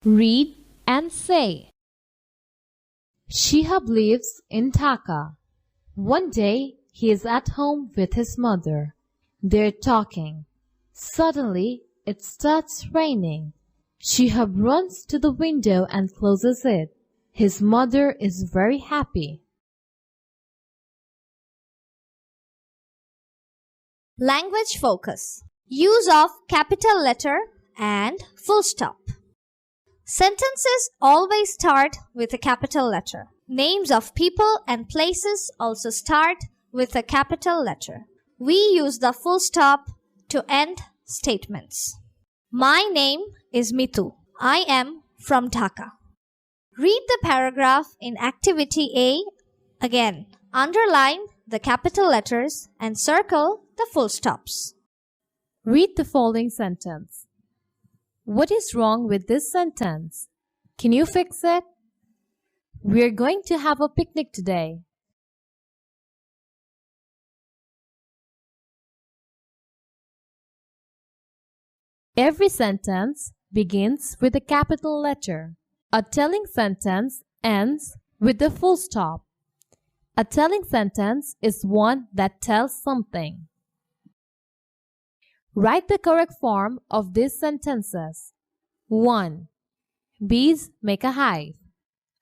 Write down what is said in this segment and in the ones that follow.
Read and say. Shihab lives in Dhaka. One day, he is at home with his mother. They're talking. Suddenly, it starts raining. Shihab runs to the window and closes it. His mother is very happy. Language focus. Use of capital letter and full stop. Sentences always start with a capital letter. Names of people and places also start with a capital letter. We use the full stop to end statements. My name is Mitu. I am from Dhaka. Read the paragraph in Activity A again. Underline the capital letters and circle the full stops. Read the following sentence. What is wrong with this sentence? Can you fix it? We're going to have a picnic today. Every sentence begins with a capital letter. A telling sentence ends with a full stop. A telling sentence is one that tells something. Write the correct form of these sentences. 1. Bees make a hive.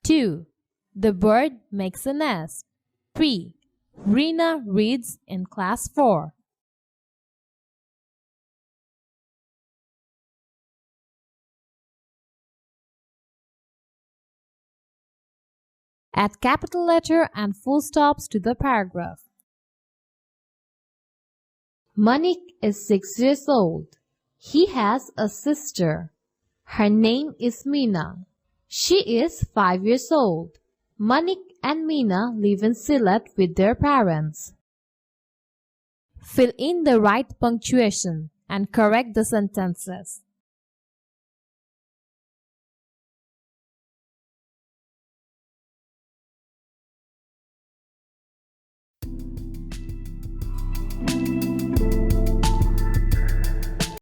2. The bird makes a nest. 3. Rina reads in class 4. Add capital letter and full stops to the paragraph. Manik is 6 years old. He has a sister. Her name is Meena. She is 5 years old. Manik and Meena live in Sylhet with their parents. Fill in the right punctuation and correct the sentences.